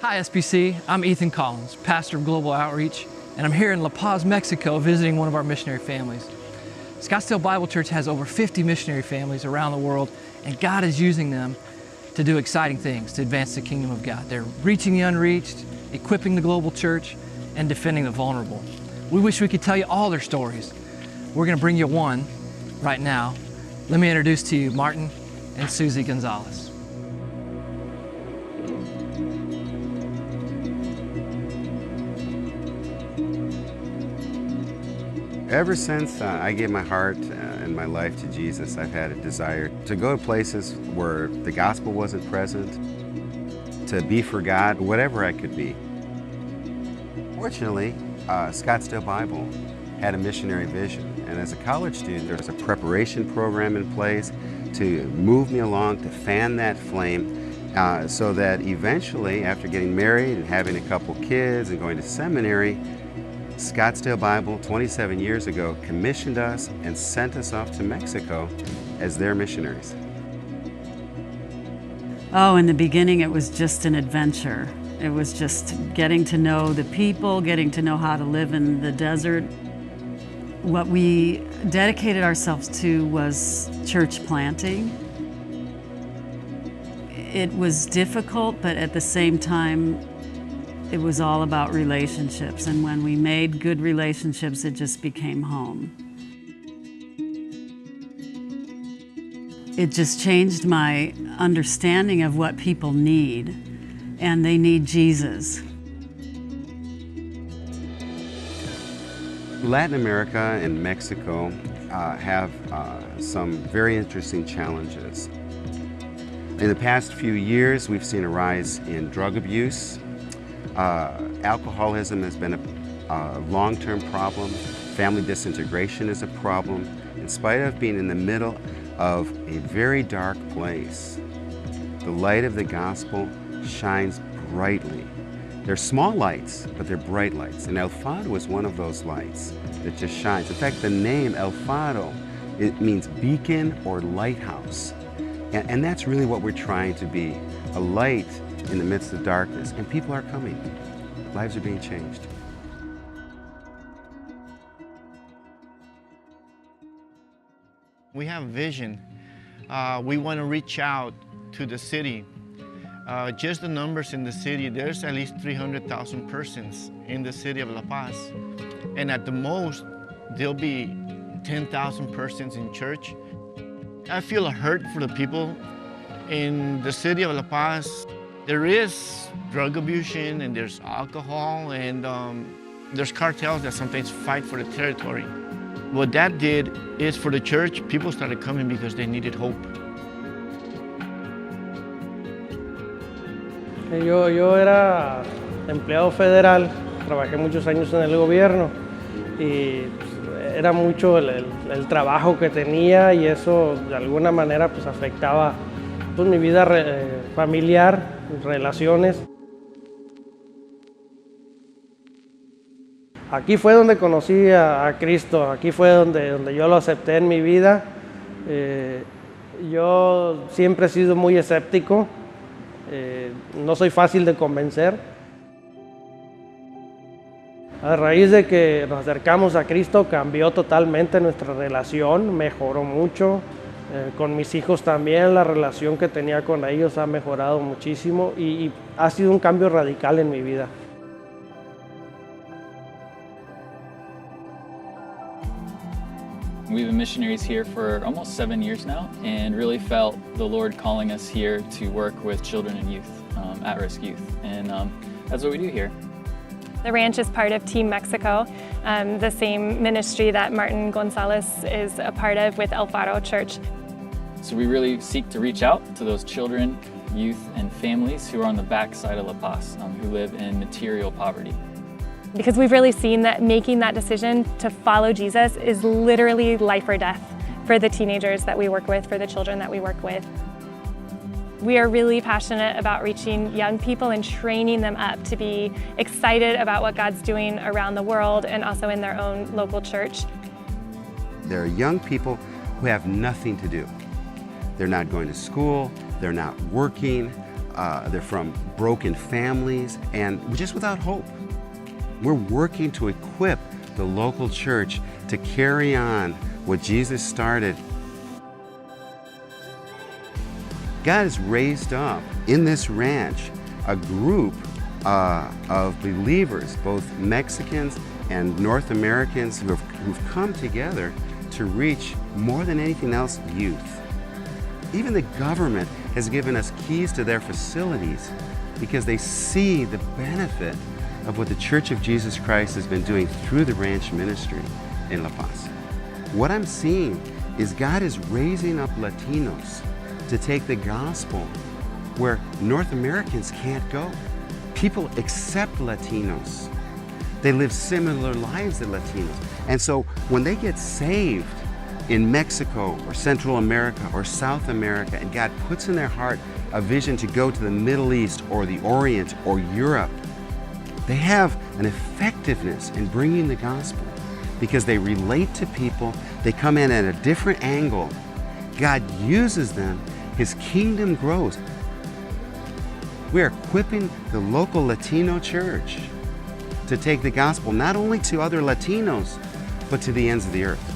Hi SBC, I'm Ethan Collins, pastor of Global Outreach, and I'm here in La Paz, Mexico, visiting one of our missionary families. Scottsdale Bible Church has over 50 missionary families around the world, and God is using them to do exciting things to advance the kingdom of God. They're reaching the unreached, equipping the global church, and defending the vulnerable. We wish we could tell you all their stories. We're going to bring you one right now. Let me introduce to you Martin and Susie Gonzalez. Ever since I gave my heart and my life to Jesus, I've had a desire to go to places where the gospel wasn't present, to be for God, whatever I could be. Fortunately, Scottsdale Bible had a missionary vision, and as a college student, there was a preparation program in place to move me along, to fan that flame, so that eventually, after getting married and having a couple kids and going to seminary, Scottsdale Bible, 27 years ago, commissioned us and sent us off to Mexico as their missionaries. Oh, in the beginning it was just an adventure. It was just getting to know the people, getting to know how to live in the desert. What we dedicated ourselves to was church planting. It was difficult, but at the same time, it was all about relationships, and when we made good relationships, it just became home. It just changed my understanding of what people need, and they need Jesus. Latin America and Mexico have some very interesting challenges. In the past few years, we've seen a rise in drug abuse. Alcoholism has been a long-term problem. Family disintegration is a problem. In spite of being in the middle of a very dark place, the light of the gospel shines brightly. They're small lights, but they're bright lights. And El Fado is one of those lights that just shines. In fact, the name El Fado, it means beacon or lighthouse. And that's really what we're trying to be, a light in the midst of darkness, and people are coming. Lives are being changed. We have a vision. We want to reach out to the city. Just the numbers in the city, there's at least 300,000 persons in the city of La Paz. And at the most, there'll be 10,000 persons in church. I feel a hurt for the people in the city of La Paz. There is drug abuse and there's alcohol and there's cartels that sometimes fight for the territory. What that did is for the church, people started coming because they needed hope. Yo era empleado federal, trabajé muchos años en el gobierno y pues, era mucho el trabajo que tenía y eso de alguna manera pues afectaba pues, mi vida familiar, relaciones. Aquí fue donde conocí a Cristo, aquí fue donde yo lo acepté en mi vida. Yo siempre he sido muy escéptico, no soy fácil de convencer. A raíz de que nos acercamos a Cristo cambió totalmente nuestra relación, mejoró mucho. Con mis hijos también la relación que tenía con ellos ha mejorado muchísimo y ha sido un cambio radical en mi vida. We've been missionaries here for almost 7 years now and really felt the Lord calling us here to work with children and youth, at-risk youth, and that's what we do here. The ranch is part of Team Mexico, the same ministry that Martin Gonzalez is a part of with El Fado Church. So we really seek to reach out to those children, youth, and families who are on the backside of La Paz, who live in material poverty. Because we've really seen that making that decision to follow Jesus is literally life or death for the teenagers that we work with, for the children that we work with. We are really passionate about reaching young people and training them up to be excited about what God's doing around the world and also in their own local church. There are young people who have nothing to do. They're not going to school, they're not working, they're from broken families and just without hope. We're working to equip the local church to carry on what Jesus started. God has raised up in this ranch a group of believers, both Mexicans and North Americans, who've come together to reach, more than anything else, youth. Even the government has given us keys to their facilities because they see the benefit of what the Church of Jesus Christ has been doing through the ranch ministry in La Paz. What I'm seeing is God is raising up Latinos to take the gospel where North Americans can't go. People accept Latinos. They live similar lives to Latinos. And so when they get saved in Mexico or Central America or South America, and God puts in their heart a vision to go to the Middle East or the Orient or Europe, they have an effectiveness in bringing the gospel because they relate to people, they come in at a different angle. God uses them, His kingdom grows. We are equipping the local Latino church to take the gospel not only to other Latinos, but to the ends of the earth.